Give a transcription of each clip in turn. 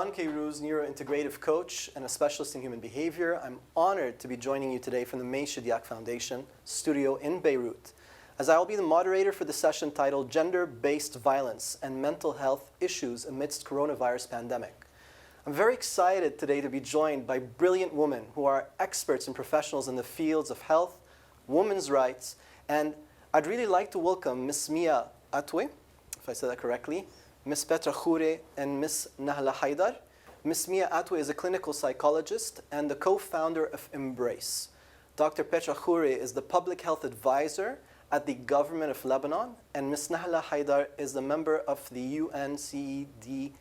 Kairouz, Neuro Integrative Coach and a specialist in human behavior. I'm honored to be joining you today from the MCF Foundation studio in Beirut, as I will be the moderator for the session titled Gender-Based Violence and Mental Health Issues Amidst Coronavirus Pandemic. I'm very excited today to be joined by brilliant women who are experts and professionals in the fields of health, women's rights, and I'd really like to welcome Ms. Mia Atoui, if I said that correctly, Ms. Petra Khoury, and Ms. Nahla Haidar. Ms. Mia Atoui is a clinical psychologist and the co-founder of Embrace. Dr. Petra Khoury is the public health advisor at the Government of Lebanon, and Ms. Nahla Haidar is the member of the UN-CEDAW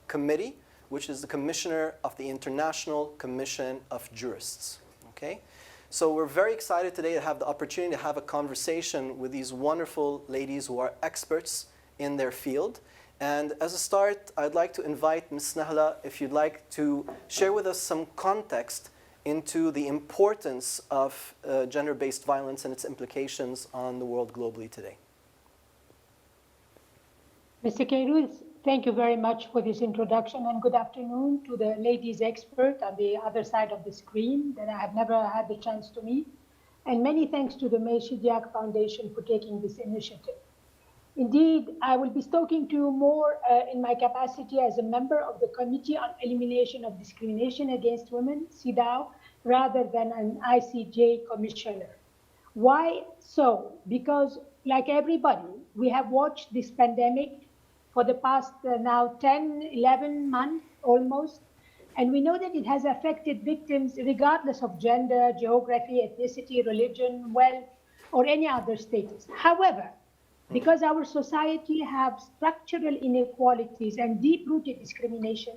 committee, which is the commissioner of the International Commission of Jurists. Okay? So we're very excited today to have the opportunity to have a conversation with these wonderful ladies who are experts in their field. And as a start, I'd like to invite Ms. Nahla, if you'd like to share with us some context into the importance of gender-based violence and its implications on the world globally today. Mr. Kairouz, thank you very much for this introduction, and good afternoon to the ladies expert on the other side of the screen that I have never had the chance to meet. And many thanks to the MCF Foundation for taking this initiative. Indeed, I will be talking to you more in my capacity as a member of the Committee on Elimination of Discrimination Against Women, CEDAW, rather than an ICJ commissioner. Why so? Because like everybody, we have watched this pandemic for the past now 10, 11 months almost, and we know that it has affected victims regardless of gender, geography, ethnicity, religion, wealth, or any other status. However, because our society has structural inequalities and deep-rooted discrimination,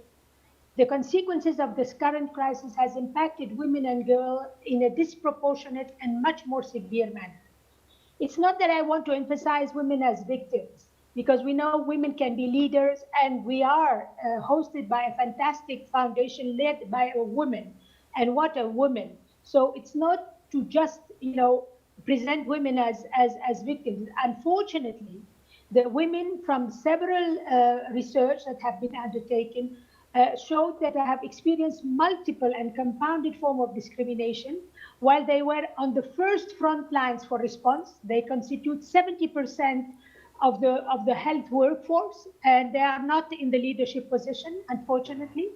the consequences of this current crisis has impacted women and girls in a disproportionate and much more severe manner. It's not that I want to emphasize women as victims, because we know women can be leaders, and we are hosted by a fantastic foundation led by a woman, and what a woman. So it's not to just, present women as victims. Unfortunately, the women from several research that have been undertaken showed that they have experienced multiple and compounded forms of discrimination. While they were on the first front lines for response, they constitute 70% of the health workforce, and they are not in the leadership position, unfortunately.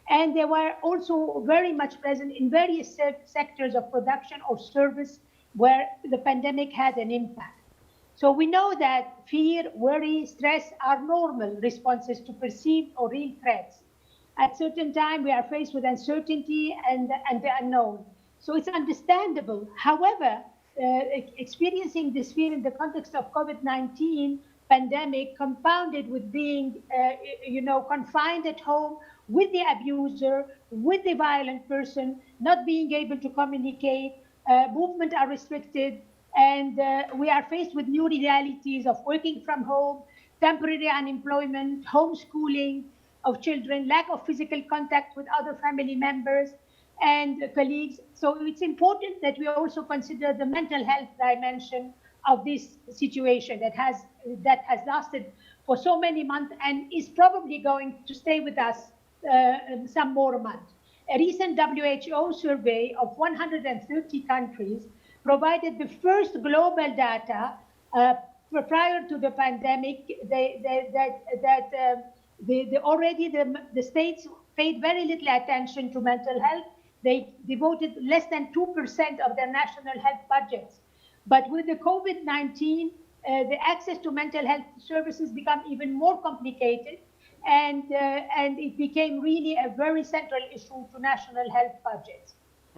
And they were also very much present in various sectors of production or service where the pandemic had an impact. So we know that fear, worry, stress are normal responses to perceived or real threats. At certain time, we are faced with uncertainty and the unknown. So it's understandable. However, experiencing this fear in the context of COVID-19 pandemic, compounded with being, confined at home with the abuser, with the violent person, not being able to communicate, movement are restricted, and we are faced with new realities of working from home, temporary unemployment, homeschooling of children, lack of physical contact with other family members and colleagues. So it's important that we also consider the mental health dimension of this situation that has lasted for so many months and is probably going to stay with us some more months. A recent WHO survey of 130 countries provided the first global data prior to the pandemic already the states paid very little attention to mental health. They devoted less than 2% of their national health budgets. But with the COVID-19, the access to mental health services become even more complicated, and it became really a very central issue to national health budgets.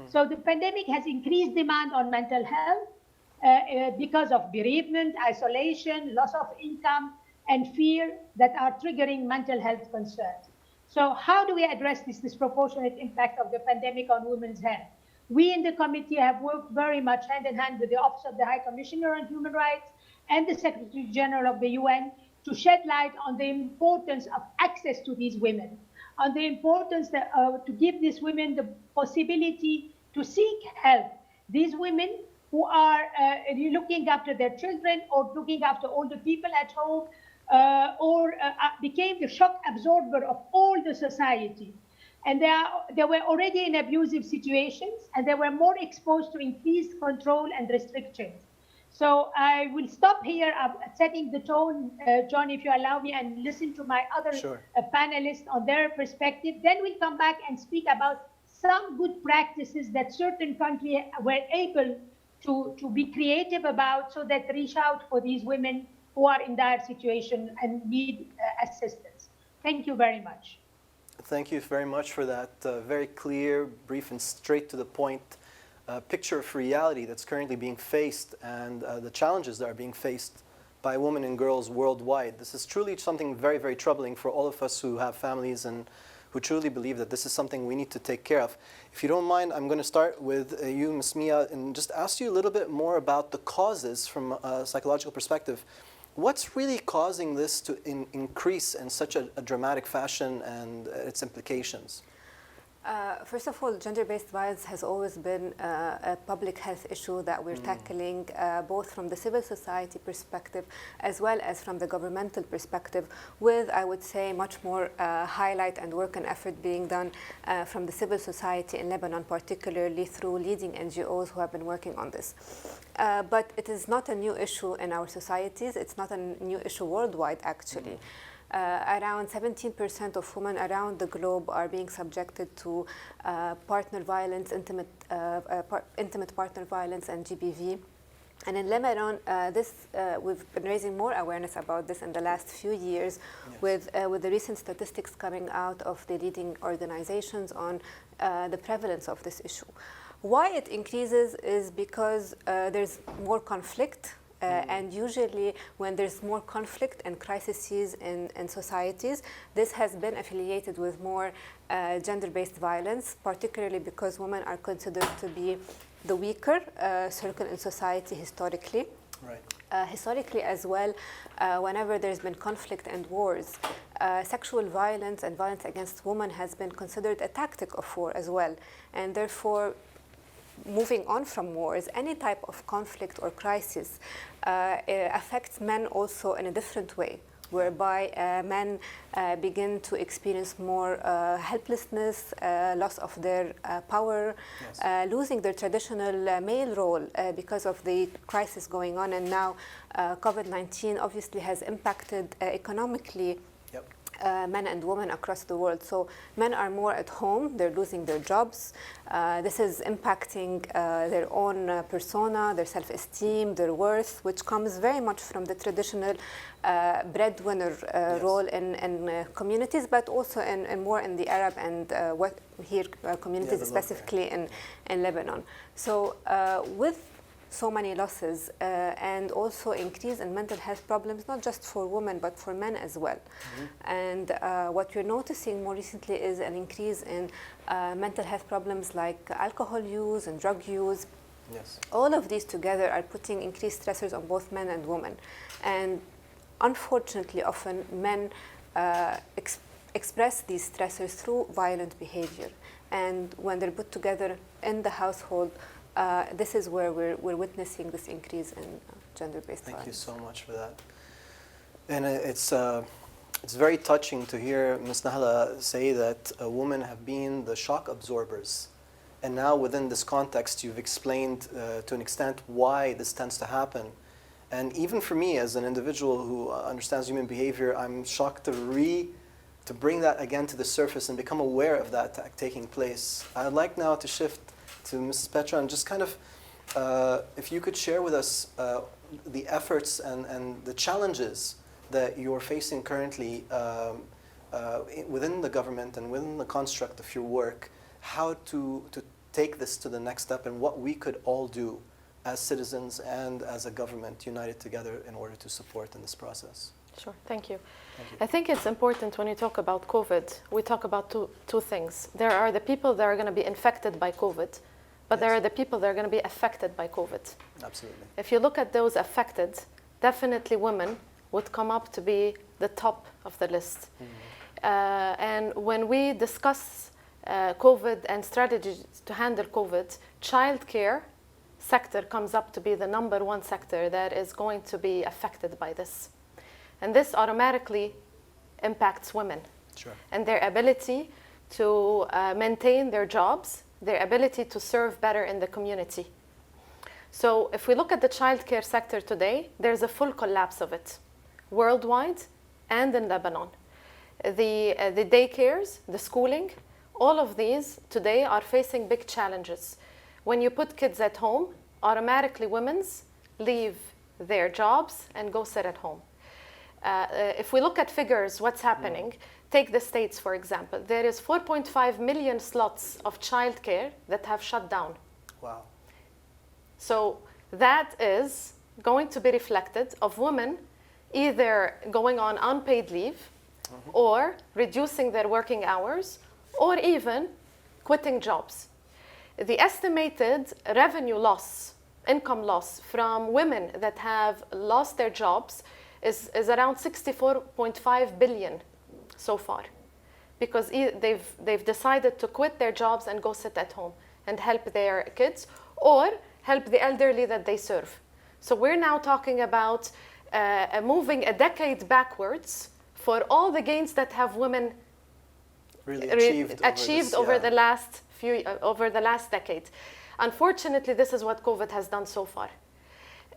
So the pandemic has increased demand on mental health because of bereavement, isolation, loss of income, and fear that are triggering mental health concerns. So how do we address this disproportionate impact of the pandemic on women's health? We in the committee have worked very much hand in hand with the Office of the High Commissioner on Human Rights and the Secretary General of the UN to shed light on the importance of access to these women, on the importance to give these women the possibility to seek help. These women who are looking after their children or looking after older people at home, became the shock absorber of all the society. And they were already in abusive situations, and they were more exposed to increased control and restrictions. So I will stop here, setting the tone, John, if you allow me, and listen to my other panelists on their perspective. Then we'll come back and speak about some good practices that certain countries were able to be creative about, so that reach out for these women who are in dire situation and need assistance. Thank you very much. Thank you very much for that very clear, brief, and straight to the point picture of reality that's currently being faced, and the challenges that are being faced by women and girls worldwide. This is truly something very, very troubling for all of us who have families and who truly believe that this is something we need to take care of. If you don't mind, I'm going to start with you, Ms. Mia, and just ask you a little bit more about the causes from a psychological perspective. What's really causing this to increase in such a dramatic fashion, and its implications? First of all, gender-based violence has always been a public health issue that we're tackling both from the civil society perspective as well as from the governmental perspective, with, I would say, much more highlight and work and effort being done from the civil society in Lebanon, particularly through leading NGOs who have been working on this. But it is not a new issue in our societies. It's not a new issue worldwide, actually. Around 17% of women around the globe are being subjected to partner violence, intimate partner violence, and GBV. And in Lebanon, we've been raising more awareness about this in the last few years, with the recent statistics coming out of the leading organizations on the prevalence of this issue. Why it increases is because there's more conflict. And usually when there's more conflict and crises in societies, this has been affiliated with more gender-based violence, particularly because women are considered to be the weaker circle in society historically. Right. Historically as well, whenever there's been conflict and wars, sexual violence and violence against women has been considered a tactic of war as well. And therefore, moving on from wars, any type of conflict or crisis affects men also in a different way, whereby men begin to experience more helplessness, loss of their power, losing their traditional male role because of the crisis going on. And now COVID-19 obviously has impacted economically men and women across the world. So men are more at home, they're losing their jobs. This is impacting their own persona, their self-esteem, their worth, which comes very much from the traditional breadwinner role in communities, but also in more in the Arab and communities, specifically in Lebanon. So with so many losses and also increase in mental health problems, not just for women, but for men as well. And what we're noticing more recently is an increase in mental health problems like alcohol use and drug use. All of these together are putting increased stressors on both men and women. And unfortunately, often men express these stressors through violent behavior. And when they're put together in the household, this is where we're witnessing this increase in gender-based violence. Thank you so much for that. And it's very touching to hear Ms. Nahla say that women have been the shock absorbers. And now within this context, you've explained to an extent why this tends to happen. And even for me as an individual who understands human behavior, I'm shocked to bring that again to the surface and become aware of that taking place. I'd like now to shift to Mrs. Petra, and just kind of, if you could share with us the efforts and the challenges that you're facing currently within the government and within the construct of your work, how to take this to the next step, and what we could all do as citizens and as a government united together in order to support in this process. Sure, thank you. I think it's important when you talk about COVID, we talk about two things. There are the people that are going to be infected by COVID, but there are the people that are going to be affected by COVID. Absolutely. If you look at those affected, definitely women would come up to be the top of the list. And when we discuss COVID and strategies to handle COVID, childcare sector comes up to be the #1 sector that is going to be affected by this. And this automatically impacts women Sure. and their ability to maintain their jobs, their ability to serve better in the community. So if we look at the childcare sector today, there's a full collapse of it, worldwide and in Lebanon. The daycares, the schooling, all of these today are facing big challenges. When you put kids at home, automatically women leave their jobs and go sit at home. If we look at figures, what's happening, take the States, for example. There is 4.5 million slots of childcare that have shut down. Wow. So that is going to be reflected of women either going on unpaid leave or reducing their working hours or even quitting jobs. The estimated revenue loss, income loss from women that have lost their jobs is around 64.5 billion so far, because they've decided to quit their jobs and go sit at home and help their kids or help the elderly that they serve. So we're now talking about moving a decade backwards for all the gains that have women Really achieved over the last decade. Unfortunately, this is what COVID has done so far.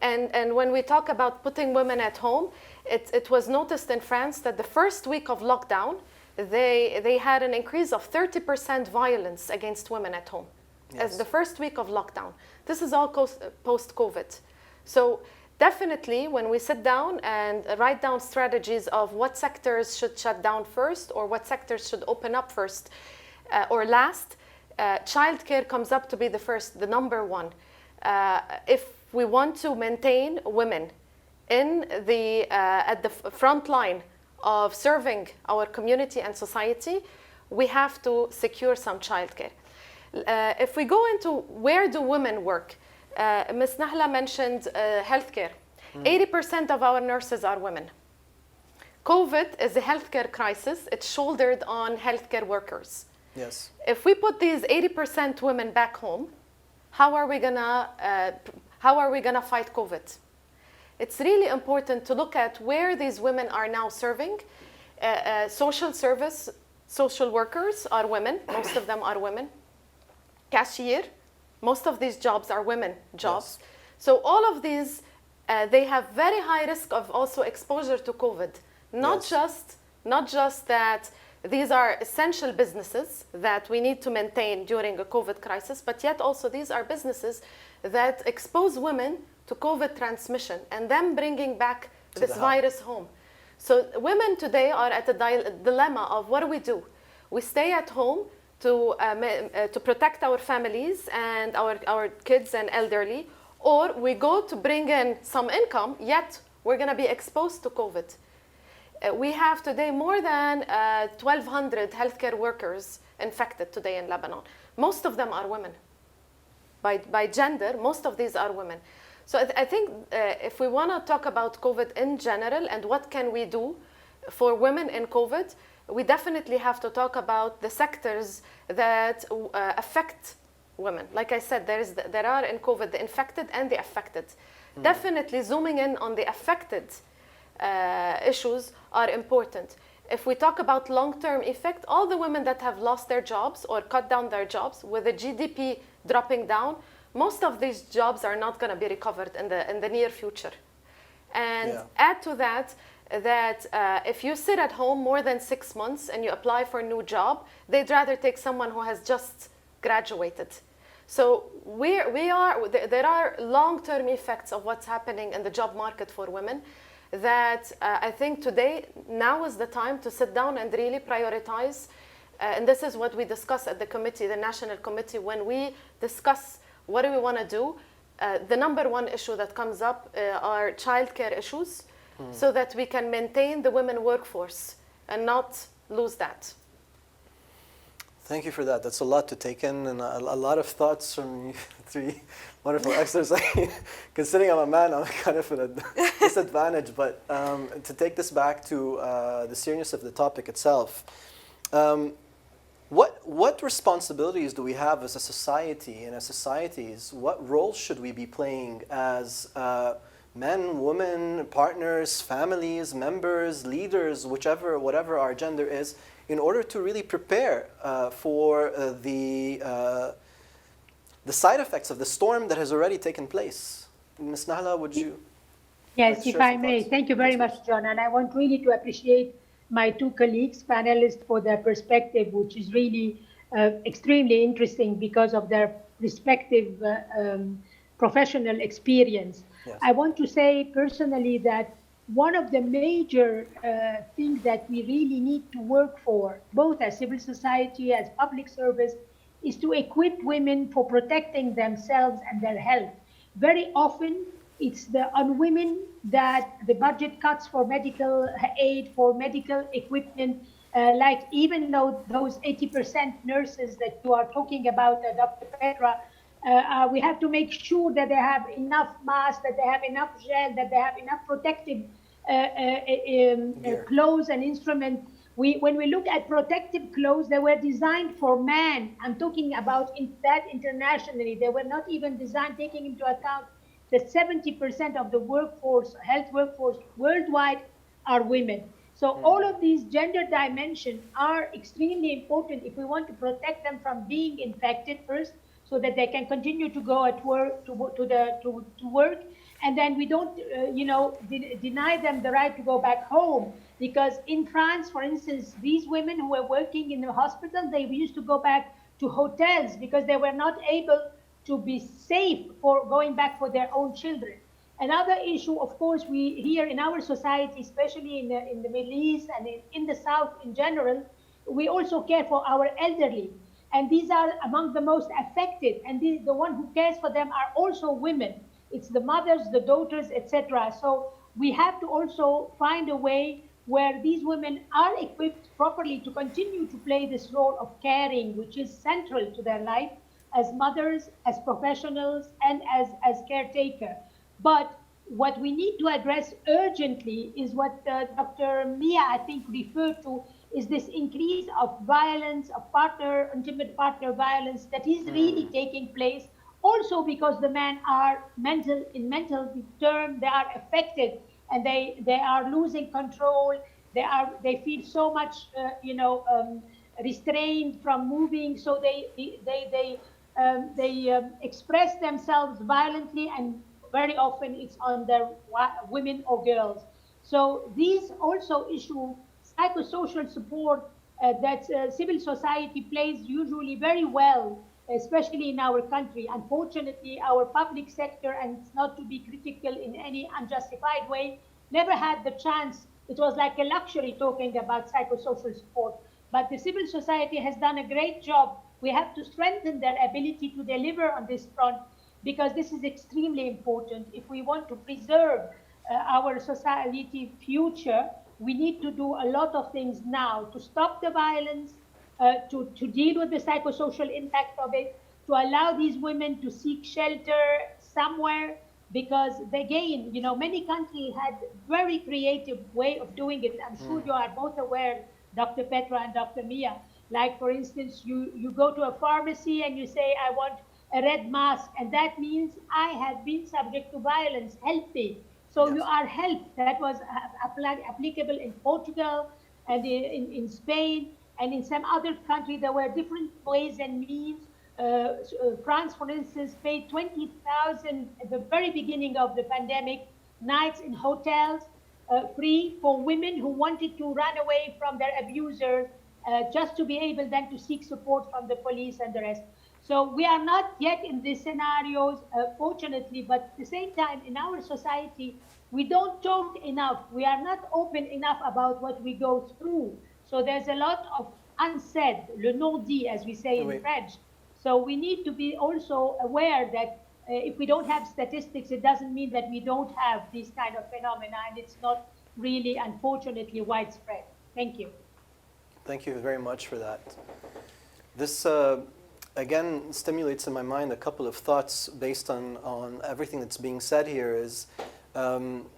And when we talk about putting women at home, it was noticed in France that the first week of lockdown, they had an increase of 30% violence against women at home. Yes. As the first week of lockdown. This is all post-COVID. So definitely when we sit down and write down strategies of what sectors should shut down first or what sectors should open up first or last, childcare comes up to be the number one. If we want to maintain women at the front line of serving our community and society, we have to secure some childcare. If we go into where do women work, Ms. Nahla mentioned healthcare. 80% of our nurses are women. COVID is a healthcare crisis. It's shouldered on healthcare workers. Yes. If we put these 80% women back home, how are we gonna fight COVID? It's really important to look at where these women are now serving. Social service, social workers are women. Most of them are women. Cashier, most of these jobs are women jobs. Yes. So all of these, they have very high risk of also exposure to COVID. Not just that these are essential businesses that we need to maintain during a COVID crisis, but yet also these are businesses that expose women to COVID transmission and them bringing back this virus home. So women today are at a dilemma of what do? We stay at home to protect our families and our kids and elderly, or we go to bring in some income, yet we're going to be exposed to COVID. We have today more than 1,200 healthcare workers infected today in Lebanon. Most of them are women. By gender, most of these are women. So I think if we want to talk about COVID in general and what can we do for women in COVID, we definitely have to talk about the sectors that affect women. Like I said, there are in COVID the infected and the affected. Definitely zooming in on the affected issues are important. If we talk about long-term effect, all the women that have lost their jobs or cut down their jobs with the GDP dropping down, most of these jobs are not going to be recovered in the near future. And add to that, if you sit at home more than 6 months and you apply for a new job, they'd rather take someone who has just graduated. So there are long-term effects of what's happening in the job market for women that I think today, now is the time to sit down and really prioritize. And this is what we discuss at the committee, the National Committee, when we discuss what do we want to do. The number one issue that comes up are childcare issues, so that we can maintain the women workforce and not lose that. Thank you for that. That's a lot to take in and a lot of thoughts from you three wonderful experts. Considering I'm a man, I'm kind of at a disadvantage, but to take this back to the seriousness of the topic itself, what responsibilities do we have as a society and as societies? What roles should we be playing as men, women, partners, families, members, leaders, whatever our gender is, in order to really prepare for the side effects of the storm that has already taken place. Ms. Nahla, would you? Yes, if I may. Thank you very much, John. And I want really to appreciate my two colleagues, panelists, for their perspective, which is really extremely interesting because of their respective professional experience. Yes. I want to say personally that one of the major things that we really need to work for, both as civil society, as public service, is to equip women for protecting themselves and their health. Very often, it's on women that the budget cuts for medical aid, for medical equipment, like even though those 80% nurses that you are talking about, Dr. Petra, we have to make sure that they have enough masks, that they have enough gel, that they have enough protective clothes and instruments. When we look at protective clothes, they were designed for men. I'm talking about that internationally. They were not even designed taking into account that 70% of the workforce, health workforce worldwide are women. So all of these gender dimensions are extremely important if we want to protect them from being infected first, so that they can continue to go at work to work, and then we don't deny them the right to go back home. Because in France, for instance, these women who were working in the hospital, they used to go back to hotels because they were not able to be safe for going back for their own children. Another issue, of course, we here in our society, especially in the Middle East and in the South in general, we also care for our elderly. And these are among the most affected. And the one who cares for them are also women. It's the mothers, the daughters, etc. So we have to also find a way where these women are equipped properly to continue to play this role of caring, which is central to their life as mothers, as professionals, and as caretaker. But what we need to address urgently is what Dr. Mia, I think, referred to, is this increase of violence, of intimate partner violence that is really taking place. Also because the men are in mental terms, they are affected and they are losing control. They feel so much, restrained from moving. So they express themselves violently, and very often it's on their women or girls. So these also issue psychosocial support that civil society plays usually very well, especially in our country. Unfortunately, our public sector, and it's not to be critical in any unjustified way, never had the chance. It was like a luxury talking about psychosocial support. But the civil society has done a great job. We have to strengthen their ability to deliver on this front, because this is extremely important. If we want to preserve our society future, we need to do a lot of things now to stop the violence, to deal with the psychosocial impact of it, to allow these women to seek shelter somewhere, because again, many countries had very creative way of doing it. I'm sure you are both aware, Dr. Petra and Dr. Mia. Like, for instance, you go to a pharmacy and you say, I want a red mask, and that means I have been subject to violence, help me. So you are helped. That was applicable in Portugal and in Spain and in some other countries. There were different ways and means. France, for instance, paid 20,000 at the very beginning of the pandemic, nights in hotels, free for women who wanted to run away from their abuser, just to be able then to seek support from the police and the rest. So we are not yet in these scenarios, fortunately, but at the same time, in our society, we don't talk enough. We are not open enough about what we go through. So there's a lot of unsaid, le non-dit, as we say in French. So we need to be also aware that if we don't have statistics, it doesn't mean that we don't have these kind of phenomena, and it's not really, unfortunately, widespread. Thank you. Thank you very much for that. This, again, stimulates in my mind a couple of thoughts based on everything that's being said here. Is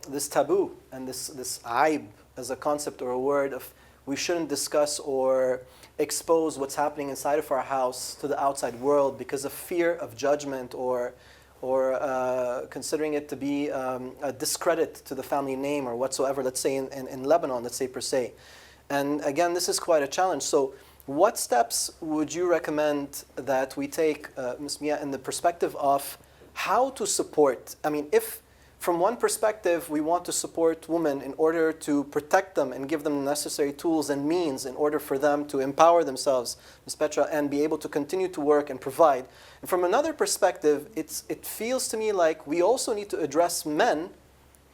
this taboo and this aib as a concept or a word of we shouldn't discuss or expose what's happening inside of our house to the outside world because of fear of judgment or or considering it to be a discredit to the family name or whatsoever, let's say in Lebanon, let's say per se. And again, this is quite a challenge. So what steps would you recommend that we take, Ms. Mia, in the perspective of how to support? I mean, if from one perspective we want to support women in order to protect them and give them the necessary tools and means in order for them to empower themselves, Ms. Petra, and be able to continue to work and provide. And from another perspective, it feels to me like we also need to address men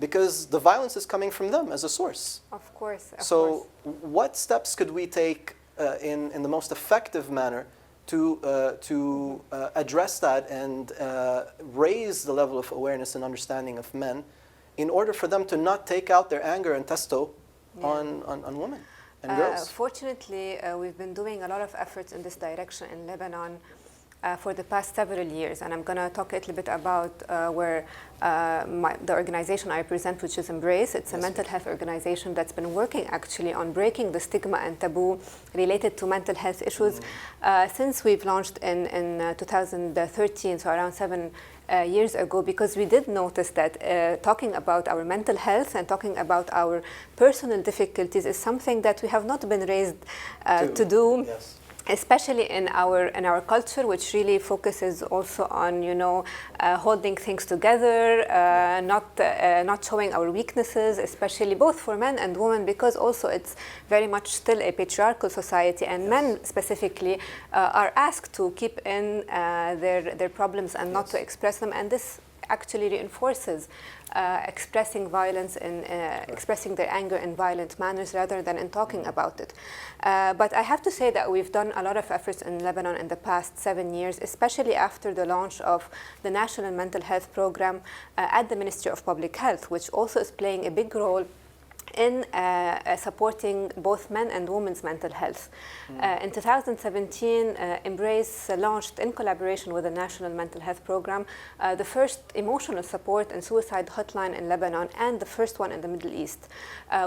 because the violence is coming from them as a source. Of course. So what steps could we take in the most effective manner to address that and raise the level of awareness and understanding of men in order for them to not take out their anger and testo on women and girls? Fortunately, we've been doing a lot of efforts in this direction in Lebanon for the past several years, and I'm going to talk a little bit about where the organization I represent, which is Embrace. It's a mental health organization that's been working actually on breaking the stigma and taboo related to mental health issues since we've launched in 2013, so around 7 years ago, because we did notice that talking about our mental health and talking about our personal difficulties is something that we have not been raised to do. Yes. Especially in our culture, which really focuses also on holding things together, not showing our weaknesses, especially both for men and women, because also it's very much still a patriarchal society, and men specifically are asked to keep in their problems and not to express them, and this actually reinforces expressing violence and expressing their anger in violent manners rather than in talking about it. But I have to say that we've done a lot of efforts in Lebanon in the past 7 years, especially after the launch of the National Mental Health Program at the Ministry of Public Health, which also is playing a big role in supporting both men and women's mental health. In 2017, Embrace launched, in collaboration with the National Mental Health Program, the first emotional support and suicide hotline in Lebanon and the first one in the Middle East,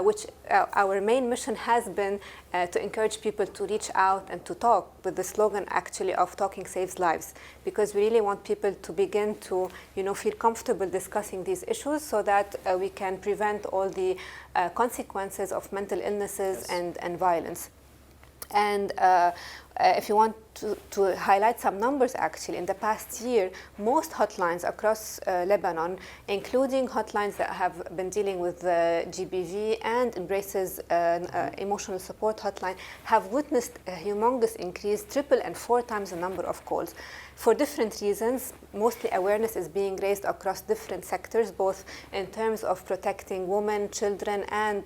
which our main mission has been to encourage people to reach out and to talk, with the slogan actually of talking saves lives, because we really want people to begin to feel comfortable discussing these issues so that we can prevent all the consequences of mental illnesses and violence. And if you want to highlight some numbers, actually, in the past year, most hotlines across Lebanon, including hotlines that have been dealing with GBV and Embrace's emotional support hotline, have witnessed a humongous increase, 3 and 4 times the number of calls. For different reasons, mostly awareness is being raised across different sectors, both in terms of protecting women, children, and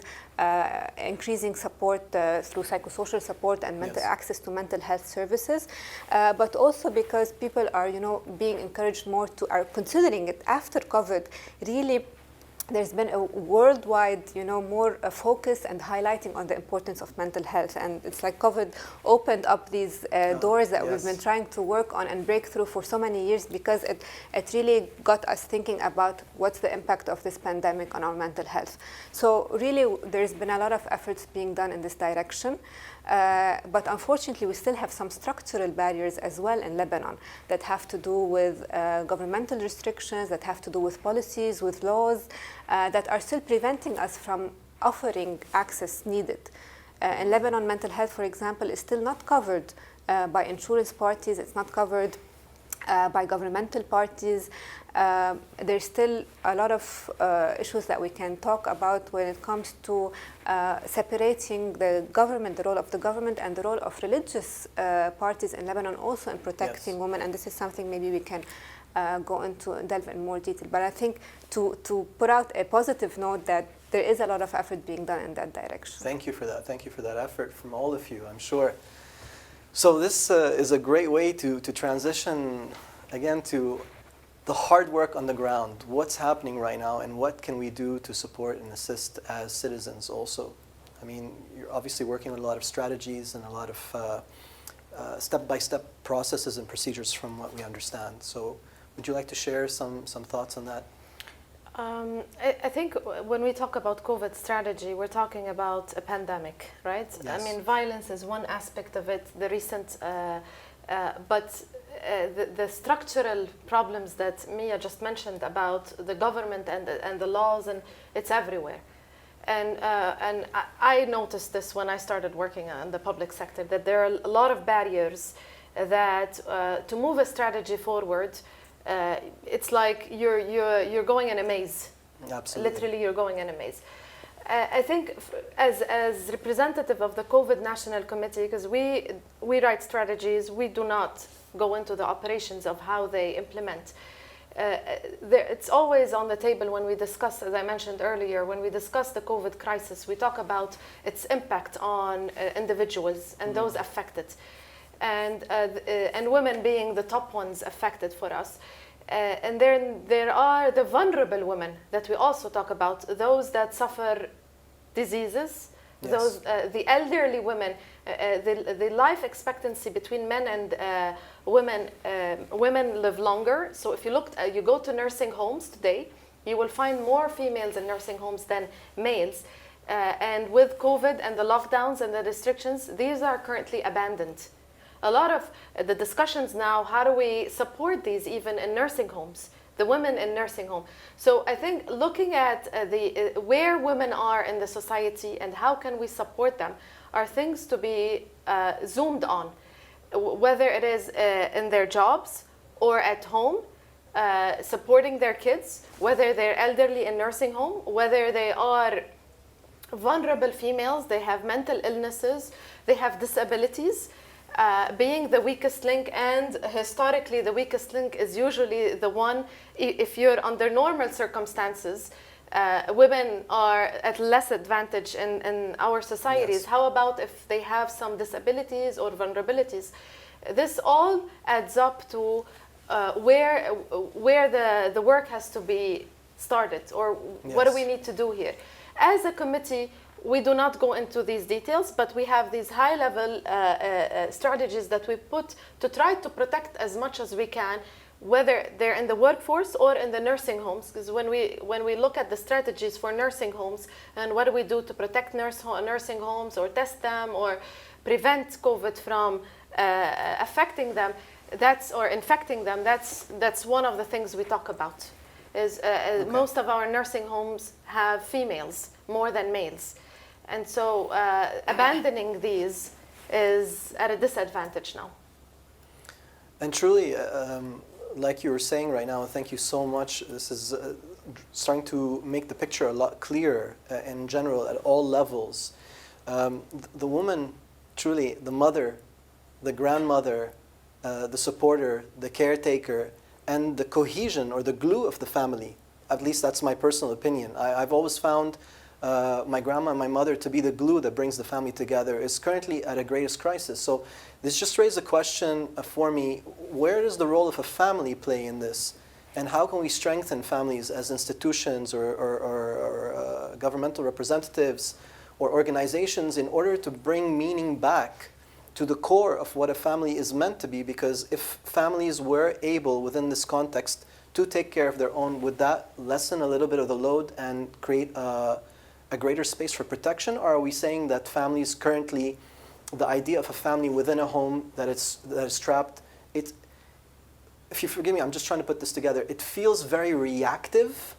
increasing support through psychosocial support and access to mental health services, but also because people are, being encouraged more to, are considering it after COVID. Really, there's been a worldwide, more focus and highlighting on the importance of mental health. And it's like COVID opened up these doors that we've been trying to work on and break through for so many years, because it really got us thinking about what's the impact of this pandemic on our mental health. So really, there's been a lot of efforts being done in this direction. But unfortunately, we still have some structural barriers as well in Lebanon that have to do with governmental restrictions, that have to do with policies, with laws, that are still preventing us from offering access needed. In Lebanon, mental health, for example, is still not covered by insurance parties. It's not covered by governmental parties. There's still a lot of issues that we can talk about when it comes to separating the government, the role of the government, and the role of religious parties in Lebanon also in protecting women. And this is something maybe we can go into and delve in more detail. But I think to put out a positive note that there is a lot of effort being done in that direction. Thank you for that. Thank you for that effort from all of you, I'm sure. So this is a great way to transition again to the hard work on the ground. What's happening right now, and what can we do to support and assist as citizens also? I mean, you're obviously working with a lot of strategies and a lot of step-by-step processes and procedures from what we understand. So would you like to share some thoughts on that? I think when we talk about COVID strategy, we're talking about a pandemic, right? Yes. I mean, violence is one aspect of it, the recent, but the structural problems that Mia just mentioned about the government and the laws, and it's everywhere. And I noticed this when I started working in the public sector, that there are a lot of barriers that to move a strategy forward, it's like you're going in a maze. Absolutely. Literally, you're going in a maze. I think as representative of the COVID National Committee, because we write strategies, we do not go into the operations of how they implement. It's always on the table when we discuss, as I mentioned earlier, when we discuss the COVID crisis, we talk about its impact on individuals and those affected, and women being the top ones affected for us. And then there are the vulnerable women that we also talk about, those that suffer diseases, Yes. those the elderly women, the life expectancy between men and women, women live longer. So if you look, you go to nursing homes today, you will find more females in nursing homes than males. And with COVID and the lockdowns and the restrictions, these are currently abandoned. A lot of the discussions now, how do we support these even in nursing homes, the women in nursing home? So I think looking at where women are in the society and how can we support them are things to be zoomed on, whether it is in their jobs or at home, supporting their kids, whether they're elderly in nursing home, whether they are vulnerable females, they have mental illnesses, they have disabilities. Being the weakest link, and historically the weakest link is usually the one, if you're under normal circumstances, women are at less advantage in our societies. Yes. How about if they have some disabilities or vulnerabilities? This all adds up to where the work has to be started, or what do we need to do here. As a committee, we do not go into these details, but we have these high-level strategies that we put to try to protect as much as we can, whether they're in the workforce or in the nursing homes. Because when we look at the strategies for nursing homes and what do we do to protect nursing homes or test them or prevent COVID from affecting them, or infecting them, that's one of the things we talk about. Is most of our nursing homes have females more than males. And so abandoning these is at a disadvantage now. And truly, like you were saying right now, thank you so much. This is starting to make the picture a lot clearer in general at all levels. The woman, truly, the mother, the grandmother, the supporter, the caretaker, and the cohesion or the glue of the family. At least that's my personal opinion. I've always found my grandma and my mother to be the glue that brings the family together, is currently at a greatest crisis. So this just raised a question for me: where does the role of a family play in this? And how can we strengthen families as institutions or governmental representatives or organizations in order to bring meaning back to the core of what a family is meant to be? Because if families were able within this context to take care of their own, would that lessen a little bit of the load and create a greater space for protection? Or are we saying that families currently, the idea of a family within a home that is trapped, if you forgive me, I'm just trying to put this together, it feels very reactive.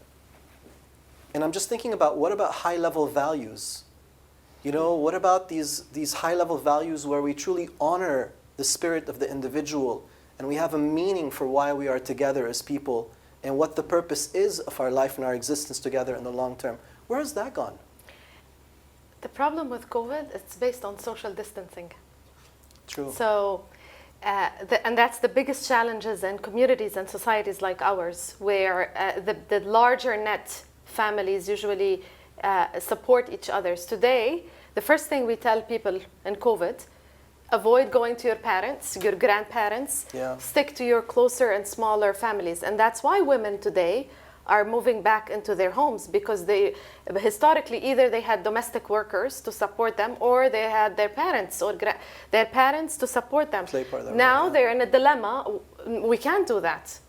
And I'm just thinking about, what about high-level values? You know, what about these high-level values where we truly honor the spirit of the individual and we have a meaning for why we are together as people and what the purpose is of our life and our existence together in the long term? Where has that gone? The problem with COVID, it's based on social distancing. True. So, and that's the biggest challenges in communities and societies like ours, where the larger net families usually support each other. Today, the first thing we tell people in COVID, avoid going to your parents, your grandparents, stick to your closer and smaller families. And that's why women today are moving back into their homes, because they historically either they had domestic workers to support them, or they had their parents or their parents to support them. Now they're in a dilemma. We can't do that.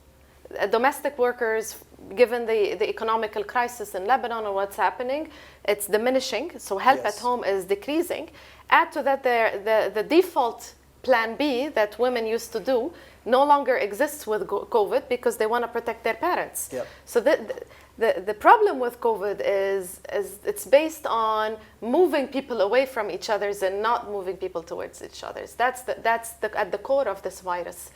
Domestic workers, given the economical crisis in Lebanon and what's happening, it's diminishing. So help at home is decreasing. Add to that the default plan B that women used to do no longer exists with COVID because they want to protect their parents. Yep. So the problem with COVID is it's based on moving people away from each other's and not moving people towards each other's. That's at the core of this virus.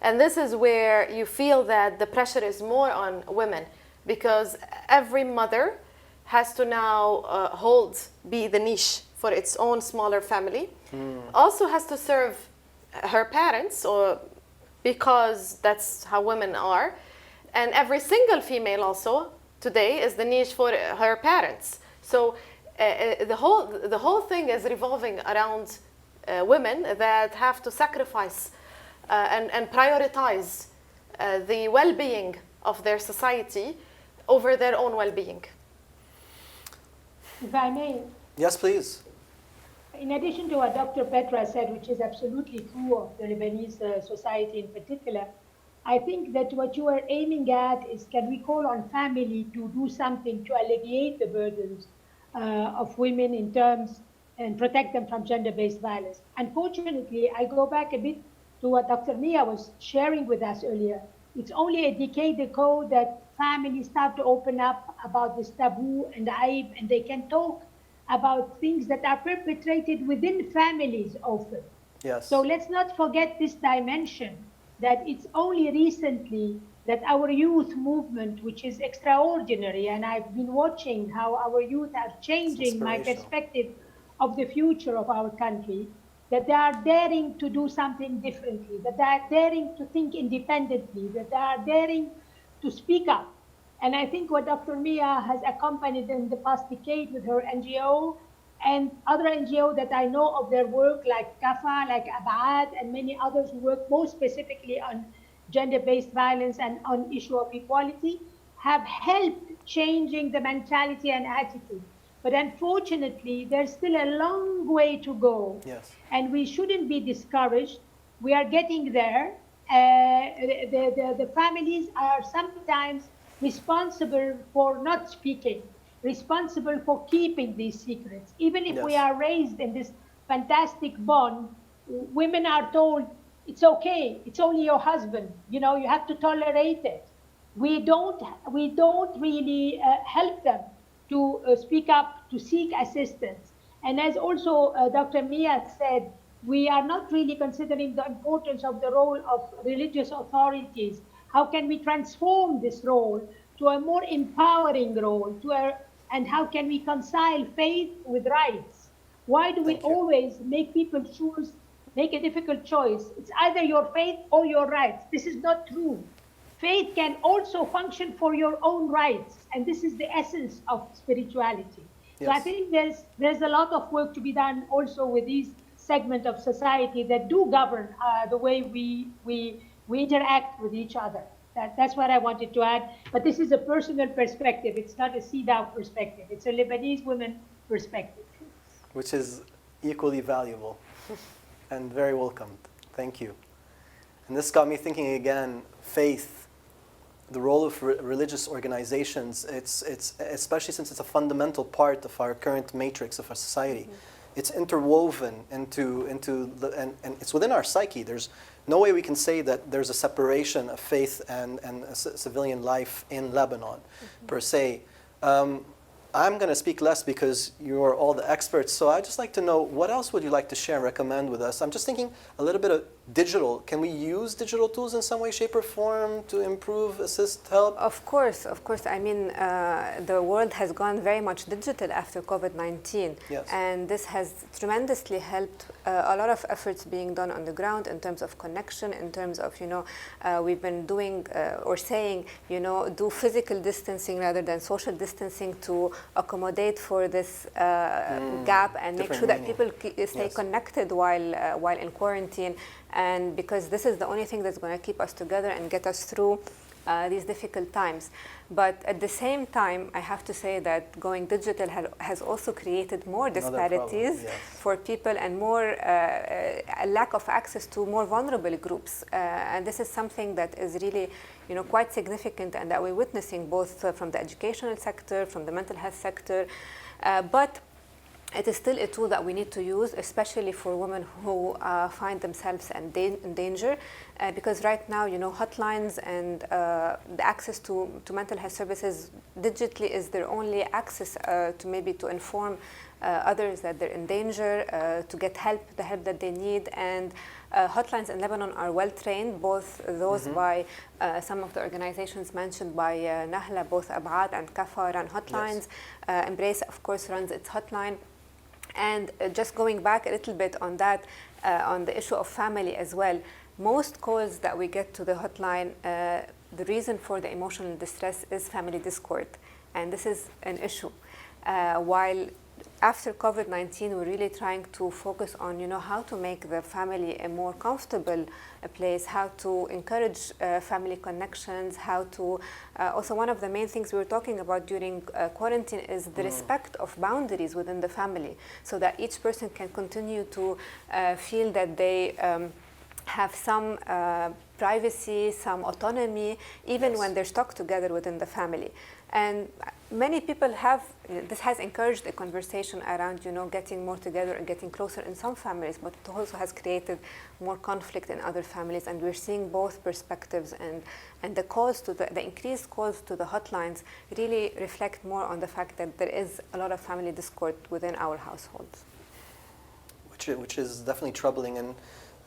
And this is where you feel that the pressure is more on women because every mother has to now be the niche for its own smaller family. Also has to serve her parents because that's how women are. And every single female also today is the niche for her parents. So the whole thing is revolving around women that have to sacrifice and prioritize the well-being of their society over their own well-being. If I may. Yes, please. In addition to what Dr. Petra said, which is absolutely true of the Lebanese society in particular, I think that what you are aiming at is, can we call on family to do something to alleviate the burdens of women in terms and protect them from gender-based violence. Unfortunately, I go back a bit to what Dr. Mia was sharing with us earlier. It's only a decade ago that families start to open up about this taboo and aib, and they can talk about things that are perpetrated within families often. Yes. So let's not forget this dimension, that it's only recently that our youth movement, which is extraordinary, and I've been watching how our youth are changing my perspective of the future of our country, that they are daring to do something differently, that they are daring to think independently, that they are daring to speak up. And I think what Dr. Mia has accompanied in the past decade with her NGO and other NGO that I know of their work, like CAFA, like Abad, and many others who work more specifically on gender-based violence and on issue of equality, have helped changing the mentality and attitude. But unfortunately, there's still a long way to go. Yes. And we shouldn't be discouraged. We are getting there. The families are sometimes responsible for not speaking, responsible for keeping these secrets. Even if we are raised in this fantastic bond, women are told, it's okay, it's only your husband, you know, you have to tolerate it. We don't really help them to speak up, to seek assistance. And as also Dr. Mia said, we are not really considering the importance of the role of religious authorities. How can we transform this role to a more empowering role, and how can we reconcile faith with rights? Why do we always make people make a difficult choice? It's either your faith or your rights. This is not true. Faith can also function for your own rights, and this is the essence of spirituality. Yes. So I think there's a lot of work to be done also with these segments of society that do govern the way we interact with each other. That's what I wanted to add. But this is a personal perspective. It's not a CEDAW perspective. It's a Lebanese woman perspective. Which is equally valuable and very welcomed. Thank you. And this got me thinking again, faith, the role of religious organizations, it's especially since it's a fundamental part of our current matrix of our society. Mm-hmm. It's interwoven into and it's within our psyche. There's no way we can say that there's a separation of faith and civilian life in Lebanon, per se. I'm going to speak less because you're all the experts, so I'd just like to know, what else would you like to share and recommend with us? I'm just thinking a little bit of digital. Can we use digital tools in some way, shape, or form to improve, assist, help? Of course. I mean, the world has gone very much digital after COVID-19. Yes. And this has tremendously helped a lot of efforts being done on the ground in terms of connection, in terms of, we've been doing or saying, do physical distancing rather than social distancing to accommodate for this gap and make sure that people stay connected while in quarantine. And because this is the only thing that's going to keep us together and get us through these difficult times. But at the same time, I have to say that going digital has also created more disparities for people and more a lack of access to more vulnerable groups. And this is something that is really quite significant and that we're witnessing both from the educational sector, from the mental health sector. But it is still a tool that we need to use, especially for women who find themselves in danger, because right now, hotlines and the access to mental health services digitally is their only access to inform others that they're in danger, to get the help that they need. And hotlines in Lebanon are well trained, both those by some of the organizations mentioned by Nahla, both Abad and Kafa run hotlines. Yes. Embrace, of course, runs its hotline. And just going back a little bit on that, on the issue of family as well, most calls that we get to the hotline, the reason for the emotional distress is family discord. And this is an issue. While after COVID-19, we're really trying to focus on, how to make the family a more comfortable place, how to encourage family connections, how to, also one of the main things we were talking about during quarantine is the respect of boundaries within the family, so that each person can continue to feel that they have some privacy, some autonomy, even when they're stuck together within the family. And many people this has encouraged a conversation around, getting more together and getting closer in some families, but it also has created more conflict in other families. And we're seeing both perspectives, and the calls to the increased calls to the hotlines really reflect more on the fact that there is a lot of family discord within our households. Which is definitely troubling. And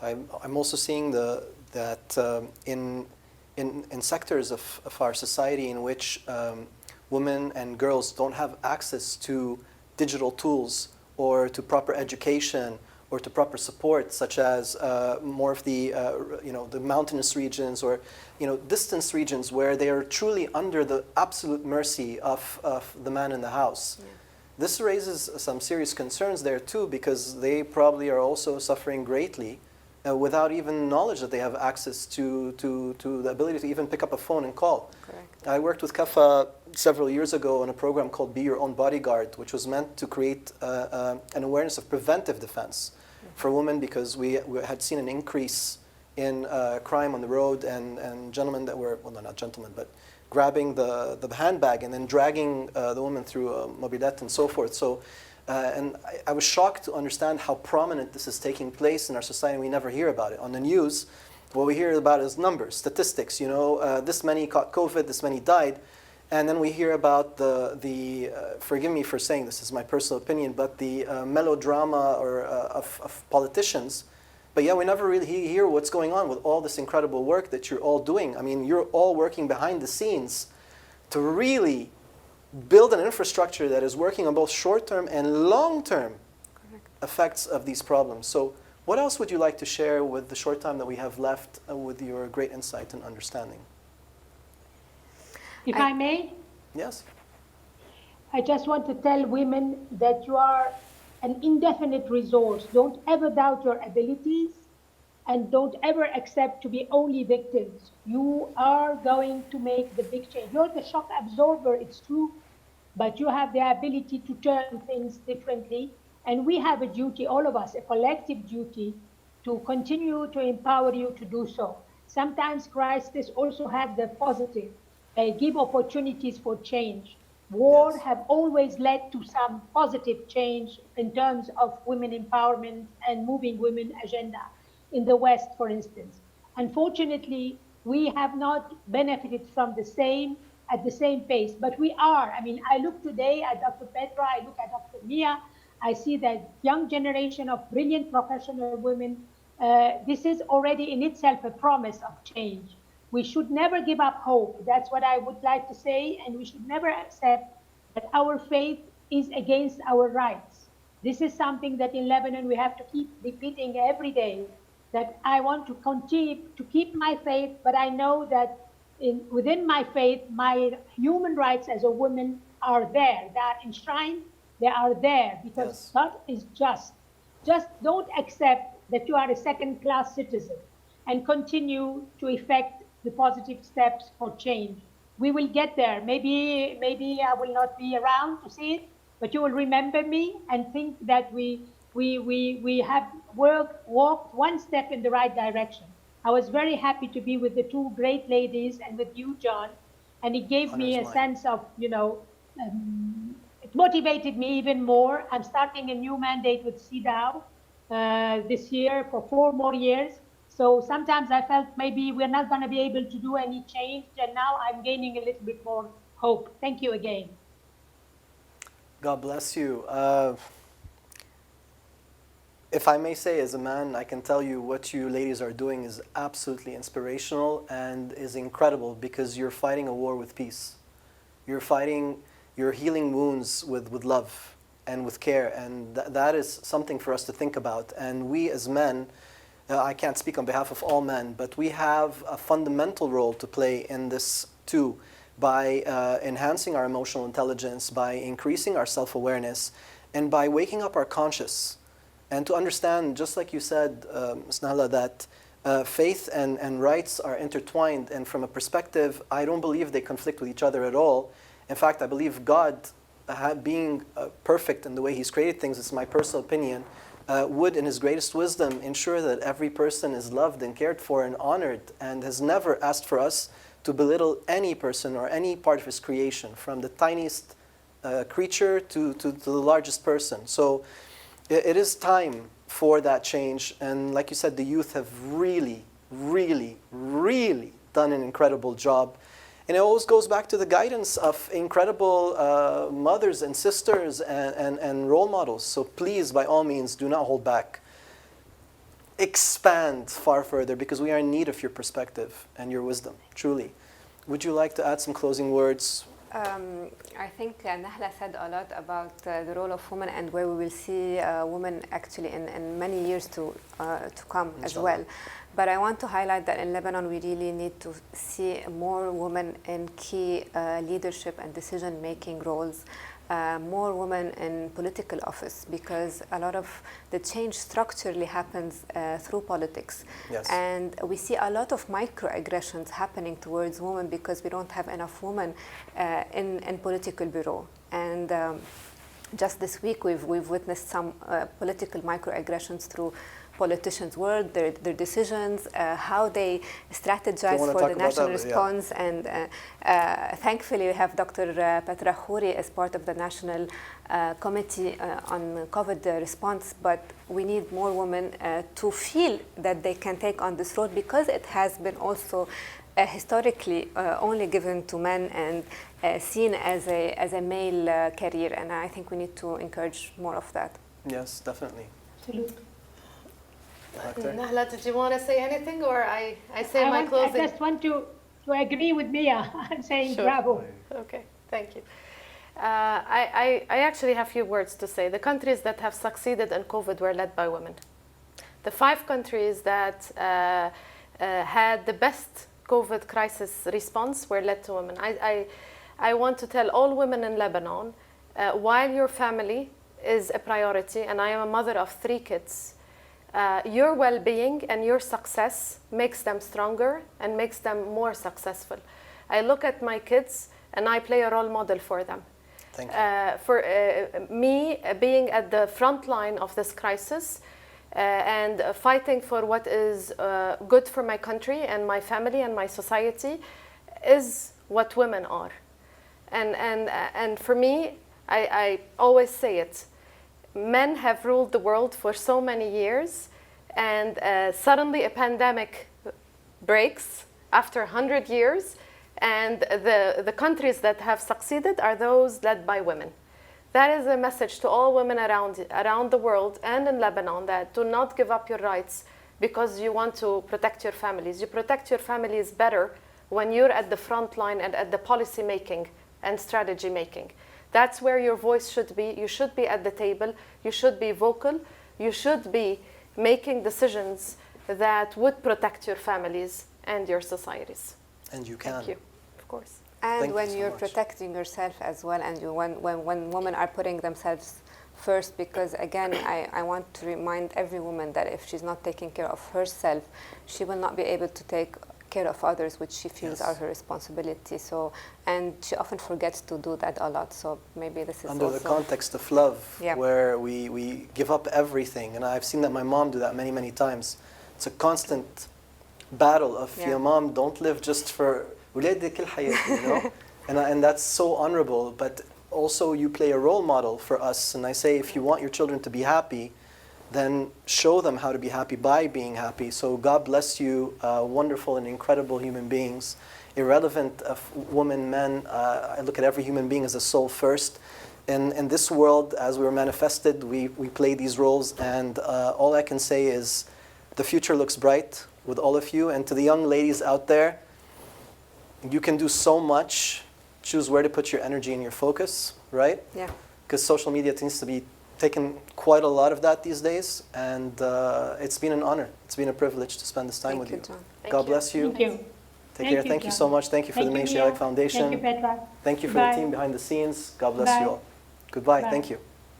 I'm also seeing that in sectors of our society in which women and girls don't have access to digital tools or to proper education or to proper support, such as more of the the mountainous regions or distance regions where they are truly under the absolute mercy of the man in the house. Yeah. This raises some serious concerns there too, because they probably are also suffering greatly without even knowledge that they have access to the ability to even pick up a phone and call. Correct. I worked with Kafa several years ago on a program called Be Your Own Bodyguard, which was meant to create an awareness of preventive defense for women, because we had seen an increase in crime on the road and gentlemen that were, well, no, not gentlemen, but grabbing the handbag and then dragging the woman through a mobilette and so forth. So. And I was shocked to understand how prominent this is taking place in our society. We never hear about it. On the news, what we hear about is numbers, statistics. This many caught COVID, this many died. And then we hear about the forgive me for saying this is my personal opinion, but the melodrama of politicians. But yeah, we never really hear what's going on with all this incredible work that you're all doing. I mean, you're all working behind the scenes to really build an infrastructure that is working on both short-term and long-term effects of these problems. So what else would you like to share with the short time that we have left with your great insight and understanding? If I may? Yes. I just want to tell women that you are an indefinite resource. Don't ever doubt your abilities, and don't ever accept to be only victims. You are going to make the big change. You're the shock absorber, it's true, but you have the ability to turn things differently. And we have a duty, all of us, a collective duty, to continue to empower you to do so. Sometimes crises also have the positive. They give opportunities for change. War have always led to some positive change in terms of women empowerment and moving women agenda. In the West, for instance. Unfortunately, we have not benefited from at the same pace, but we are. I mean, I look today at Dr. Petra, I look at Dr. Mia, I see that young generation of brilliant professional women. This is already in itself a promise of change. We should never give up hope. That's what I would like to say, and we should never accept that our faith is against our rights. This is something that in Lebanon we have to keep repeating every day, that I want to continue to keep my faith, but I know that within my faith, my human rights as a woman are there. They are enshrined, they are there, because God is just. Just don't accept that you are a second-class citizen and continue to effect the positive steps for change. We will get there. Maybe I will not be around to see it, but you will remember me and think that we have walked one step in the right direction. I was very happy to be with the two great ladies and with you, John, and it gave me a sense of, it motivated me even more. I'm starting a new mandate with CEDAW this year for 4 more years. So sometimes I felt maybe we're not going to be able to do any change, and now I'm gaining a little bit more hope. Thank you again. God bless you. If I may say, as a man, I can tell you what you ladies are doing is absolutely inspirational and is incredible, because you're fighting a war with peace. You're healing wounds with love and with care, and that is something for us to think about. And we as men, I can't speak on behalf of all men, but we have a fundamental role to play in this too, by enhancing our emotional intelligence, by increasing our self-awareness, and by waking up our conscience. And to understand, just like you said, Ms. Nahla, that faith and rights are intertwined, and from a perspective, I don't believe they conflict with each other at all. In fact, I believe God, being perfect in the way He's created things, it's my personal opinion, would, in His greatest wisdom, ensure that every person is loved and cared for and honored, and has never asked for us to belittle any person or any part of His creation, from the tiniest creature to the largest person. So it is time for that change. And like you said, the youth have really, really, really done an incredible job. And it always goes back to the guidance of incredible mothers and sisters and role models. So please, by all means, do not hold back. Expand far further, because we are in need of your perspective and your wisdom, truly. Would you like to add some closing words? I think Nahla said a lot about the role of women and where we will see women actually in many years to come as well. But I want to highlight that in Lebanon we really need to see more women in key leadership and decision-making roles, more women in political office, because a lot of the change structurally happens through politics. Yes. And we see a lot of microaggressions happening towards women because we don't have enough women in political bureau. And just this week we've witnessed some political microaggressions through politicians' word, their decisions, how they strategize for the national response. Yeah. And thankfully we have Dr. Petra Khoury as part of the National Committee on COVID response, but we need more women to feel that they can take on this role, because it has been also historically only given to men and seen as a male career, and I think we need to encourage more of that. Yes, definitely. Absolutely. Nahla, did you want to say anything, or I say my closing? I just want to agree with Mia. I'm saying sure. Bravo. Okay, thank you. I actually have a few words to say. The countries that have succeeded in COVID were led by women. The 5 countries that had the best COVID crisis response were led to women. I want to tell all women in Lebanon, while your family is a priority, and I am a mother of 3 kids, your well-being and your success makes them stronger and makes them more successful. I look at my kids and I play a role model for them. Thank you. For me, being at the front line of this crisis and fighting for what is good for my country and my family and my society is what women are. And for me, I always say it. Men have ruled the world for so many years, and suddenly a pandemic breaks after 100 years, and the countries that have succeeded are those led by women. That is a message to all women around the world and in Lebanon, that do not give up your rights because you want to protect your families. You protect your families better when you're at the front line and at the policy making and strategy making. That's where your voice should be. You should be at the table. You should be vocal. You should be making decisions that would protect your families and your societies. And you can. Thank you, of course. And when you're protecting yourself as well, and when women are putting themselves first, because again, I want to remind every woman that if she's not taking care of herself, she will not be able to take care of others, which she feels are her responsibility. So, and she often forgets to do that a lot. So maybe this is under also the context of love, where we give up everything. And I've seen that my mom do that many, many times. It's a constant battle of, your mom, don't live just for ولادي كل حياتي, you know? And that's so honorable. But also you play a role model for us. And I say, if you want your children to be happy, then show them how to be happy by being happy. So God bless you, wonderful and incredible human beings, irrelevant of women, men. I look at every human being as a soul first. In this world, as we were manifested, we play these roles, and all I can say is the future looks bright with all of you. And to the young ladies out there, you can do so much. Choose where to put your energy and your focus, right? Yeah. Because social media tends to be taking quite a lot of that these days, and it's been an honor. It's been a privilege to spend this time with you. John. God bless you. Thank you. Take care. Thank you so much. Thank you for the Thank you, MCF Mia. Foundation. Thank you, Petra. Thank you for Bye. the team behind the scenes. God bless Bye. you all. Goodbye. Bye. Thank you.